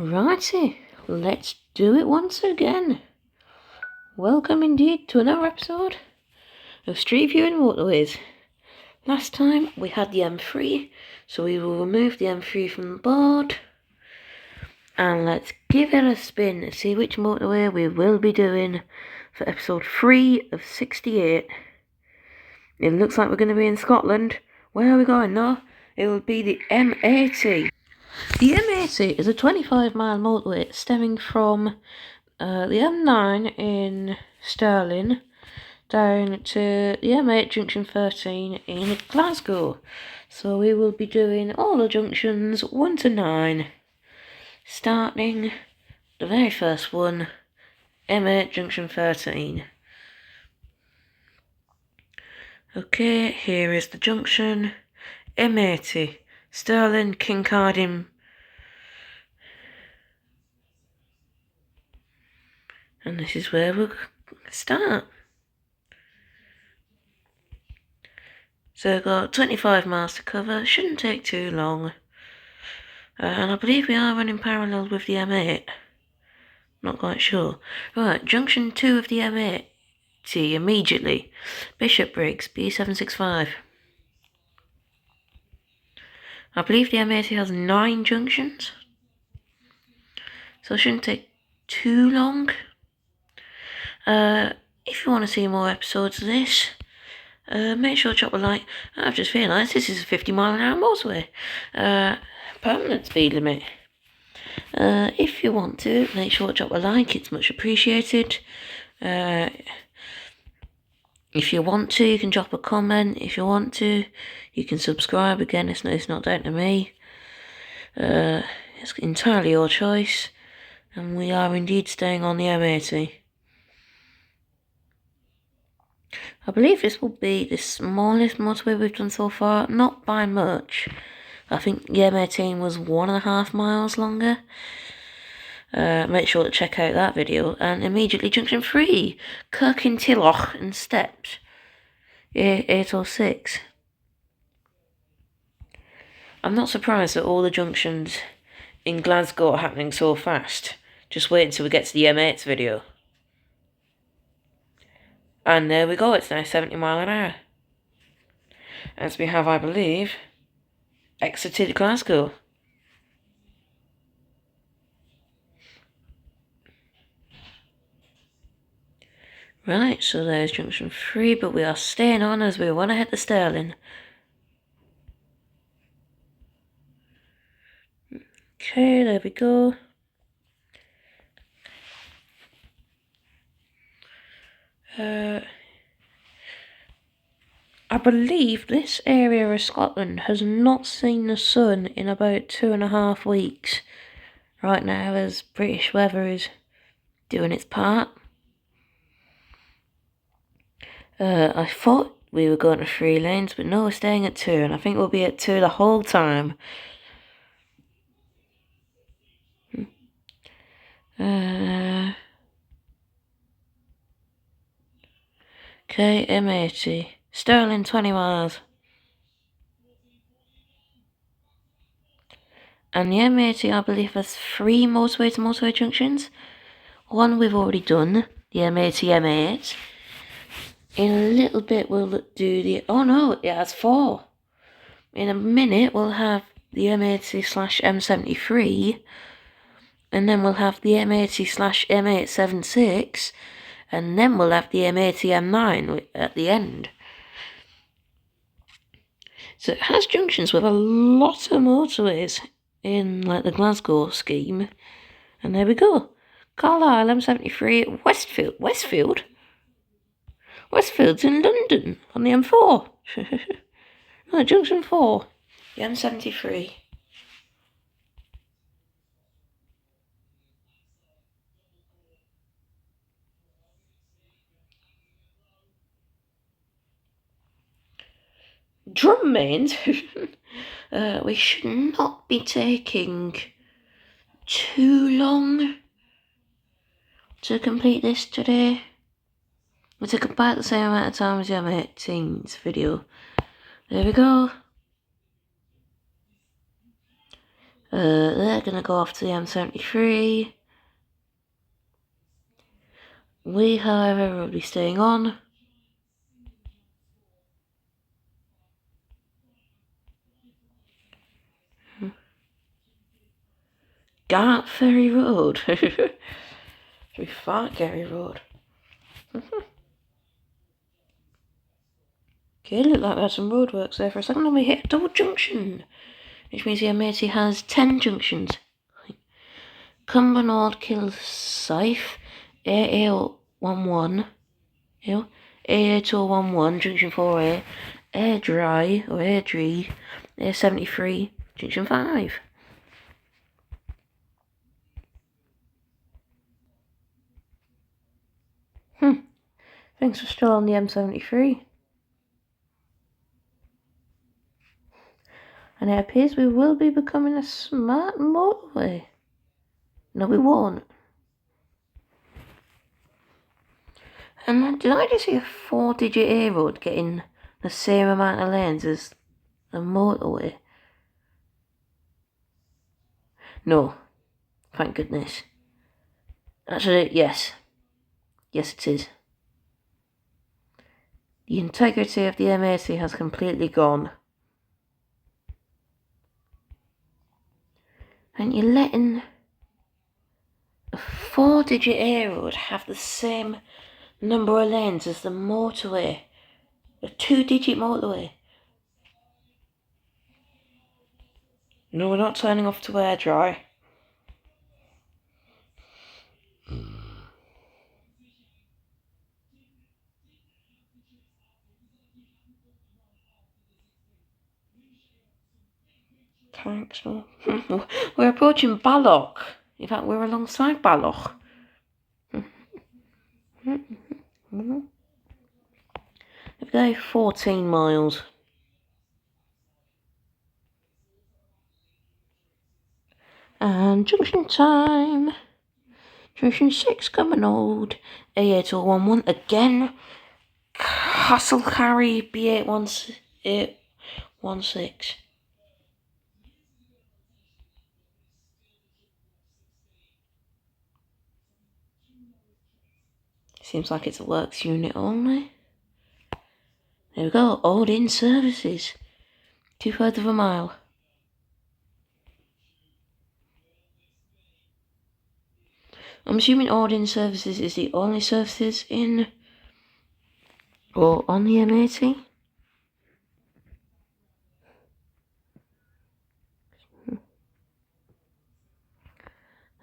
Righty, let's do it once again. Welcome indeed to another episode of Street View and Motorways. Last time we had the M3, so we will remove the M3 from the board. And let's give it a spin to see which motorway we will be doing for episode 3 of 68. It looks like we're going to be in Scotland. Where are we going now? It will be the M80. The M80 is a 25-mile motorway stemming from the M9 in Stirling down to the M8 junction 13 in Glasgow. So we will be doing all the junctions 1 to 9, starting the very first one, M8 junction 13. Okay, here is the junction, M80, Stirling, Kincardine. And this is where we'll start. So we've got 25 miles to cover, shouldn't take too long. And I believe we are running parallel with the M8. Not quite sure. Right, junction 2 of the M80 immediately. Bishopbriggs, B765. I believe the M80 has 9 junctions. So it shouldn't take too long. If you want to see more episodes of this, make sure to drop a like. I've just realised this is a 50-mile-an-hour motorway. Permanent speed limit. If you want to, make sure to drop a like, it's much appreciated. If you want to, you can drop a comment. If you want to, you can subscribe. Again, it's not down to me. It's entirely your choice. And we are indeed staying on the M80. I believe this will be the smallest motorway we've done so far, not by much. I think the M18 was 1.5 miles longer. Make sure to check out that video. And immediately junction 3, Kirkintilloch and Steps, 806. I'm not surprised that all the junctions in Glasgow are happening so fast. Just wait until we get to the M8's video. And there we go, it's now 70 miles an hour. As we have, I believe, exited Glasgow. Right, so there's junction 3, but we are staying on as we want to hit the Stirling. Okay, there we go. I believe this area of Scotland has not seen the sun in about 2.5 weeks. Right now, as British weather is doing its part. I thought we were going to 3 lanes, but no, we're staying at 2, and I think we'll be at 2 the whole time. Okay, M80. Stirling, 20 miles. And the M80, I believe, has 3 motorway to motorway junctions. One we've already done, the M80 M8. In a little bit we'll do the... Oh no, it has 4. In a minute we'll have the M80/M73. And then we'll have the M80/M876. And then we'll have the M80 M9 at the end. So it has junctions with a lot of motorways in like the Glasgow scheme. And there we go. Carlisle M73, Westfield? Westfield's in London on the M4. No, junction 4, the M73. Drum mains. We should not be taking too long to complete this today. We took about the same amount of time as the M18's video. There we go. They're going to go off to the M73. We, however, will be staying on. Gart Ferry Road. We Fart Ferry Road. Okay, looked like we had some roadworks there for a second, and we hit a double junction, which means the M80 has 10 junctions. Cumbernauld Kilsyth, AA11, AA211, junction 4A, Airdrie, or Airdrie, A73, junction 5. Thanks for still on the M73. And it appears we will be becoming a smart motorway. No, we won't. And did I just see a 4-digit A road getting the same amount of lanes as the motorway? No. Thank goodness. Actually, yes. Yes, it is. The integrity of the M80 has completely gone. And you're letting a 4-digit A road have the same number of lanes as the motorway. A 2-digit motorway. No, we're not turning off to air dry. Thanks, no. We're approaching Balloch. In fact, we're alongside Balloch. We've got 14 miles. And junction time. Junction 6 Cumbernauld, A8011 again. Castlecarry B816. Seems like it's a works unit only. There we go, Old Inn Services. 2/3 of a mile. I'm assuming Old Inn Services is the only services in or on the M80.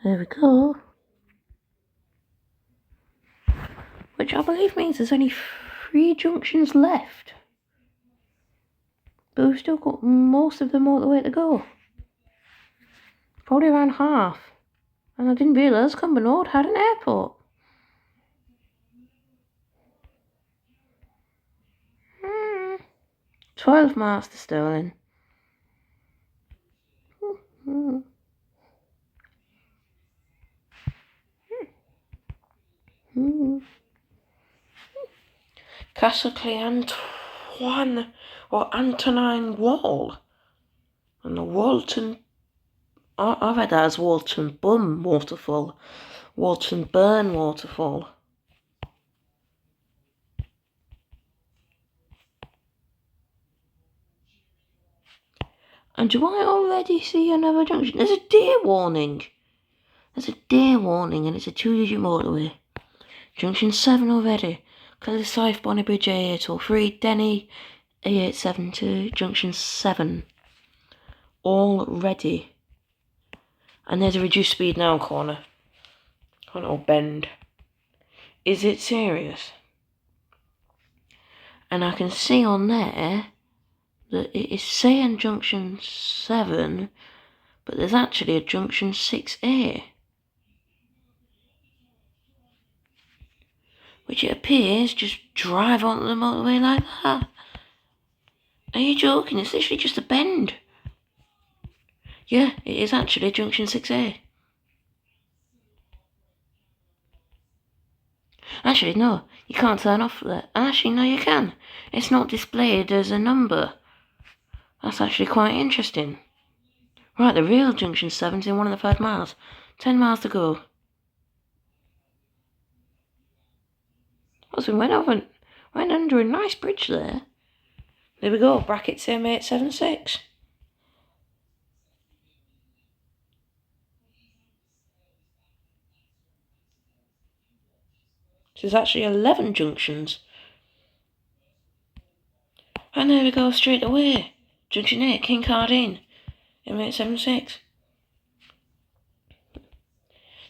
There we go. Which I believe means there's only 3 junctions left. But we've still got most of the motorway to go. Probably around half. And I didn't realise Cumbernauld had an airport. 12 miles to Stirling. Castle Antoine or Antonine Wall. And the Walton, I read that as Walton Bum Waterfall. Walton Burn Waterfall. And do I already see another junction? There's a deer warning. There's a deer warning and it's a 2-digit motorway. Junction 7 already. Kilsyth Bonnybridge A803, Denny A872, Junction 7. Already. And there's a reduced speed now corner. Or bend. Is it serious? And I can see on there that it is saying Junction 7, but there's actually a Junction 6A. Which it appears just drive onto the motorway like that. Are you joking? It's literally just a bend. Yeah, it is actually Junction 6A. Actually, no, you can't turn off there. Actually, no, you can. It's not displayed as a number. That's actually quite interesting. Right, the real junction 7's in 1 miles. 10 miles to go. Also, went under a nice bridge there. There we go, brackets M876. So there's actually 11 junctions. And there we go, straight away. Junction 8, King Cardine, M876.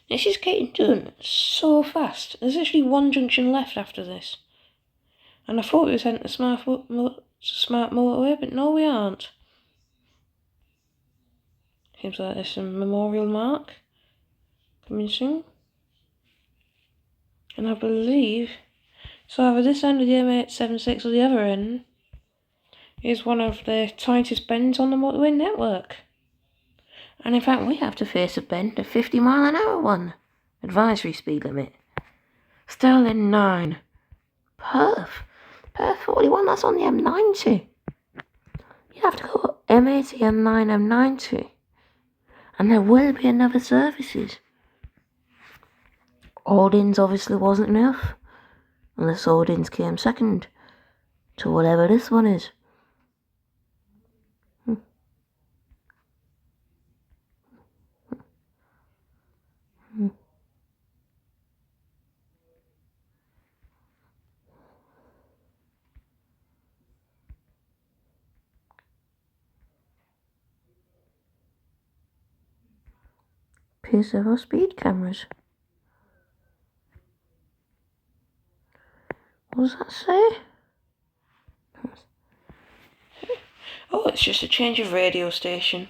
This is getting done so fast. There's actually 1 junction left after this. And I thought we was heading to Smart Motorway, but no we aren't. Seems like there's some memorial mark coming soon. And I believe, so either this end of the M876 or the other end is one of the tightest bends on the motorway network. And in fact, we have to face a bend, a 50-mile-an-hour one. Advisory speed limit. Sterling 9. Perth 41, that's on the M90. You have to go M80, M9, M90. And there will be another services. Aldins obviously wasn't enough. Unless Aldins came second to whatever this one is. Piece of our speed cameras. What does that say? Oh, it's just a change of radio station.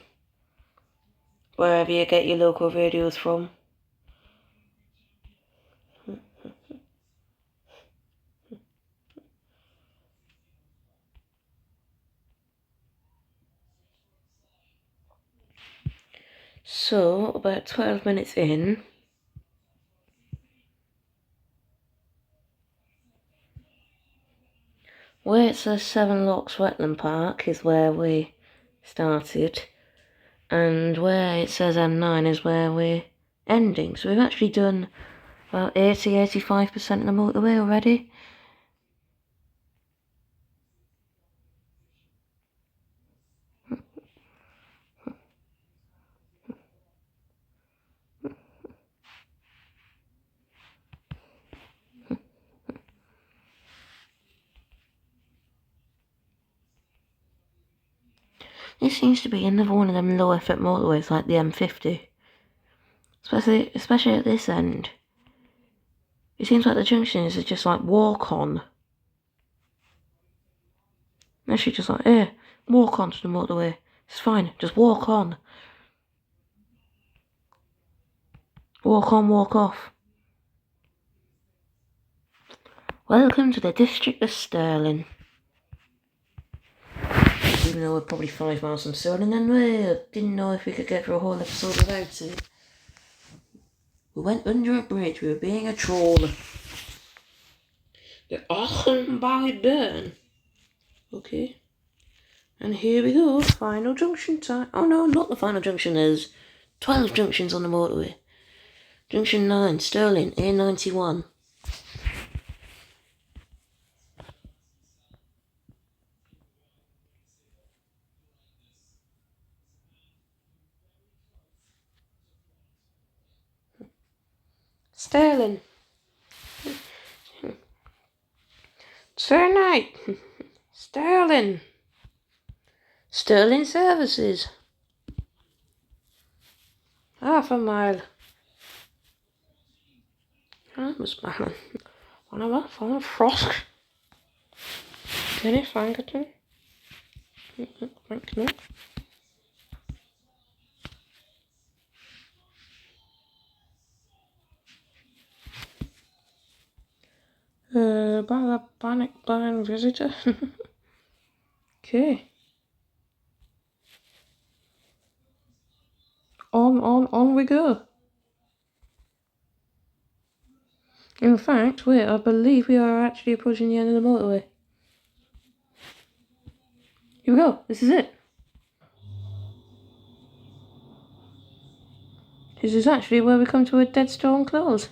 Wherever you get your local radios from. So, about 12 minutes in, where it says Seven Locks Wetland Park is where we started, and where it says M9 is where we're ending. So we've actually done about 80-85% of the motorway already. This seems to be another one of them low effort motorways like the M50. Especially at this end. It seems like the junctions are just like walk on. Actually just like, walk onto the motorway. It's fine, just walk on. Walk on, walk off. Welcome to the district of Stirling. Even though we're probably 5 miles from Stirling, and we didn't know if we could get through a whole episode without it. We went under a bridge, we were being a troll. The Achenbauer Burn. Okay. And here we go, final junction time. Oh no, not the final junction, there's 12 junctions on the motorway. Junction 9, Stirling, A91. Stirling. Tonight. Stirling. Stirling services. Half a mile. Handelsbanen. Van een frosk. Kenny Fangerton. Thank you. By the panic buying visitor. Okay. On we go. In fact, I believe we are actually approaching the end of the motorway. Here we go, this is it. This is actually where we come to a dead stone close.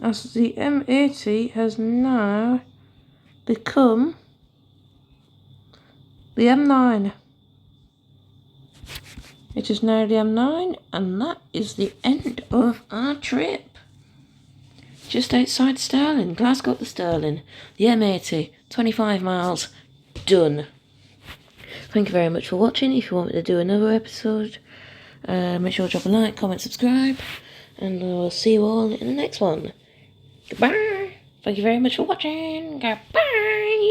As the M80 has now become the M9. It is now the M9, and that is the end of our trip. Just outside Stirling, Glasgow to Stirling, the M80, 25 miles, done. Thank you very much for watching. If you want me to do another episode, make sure to drop a like, comment, subscribe, and I'll see you all in the next one. Goodbye. Thank you very much for watching. Goodbye.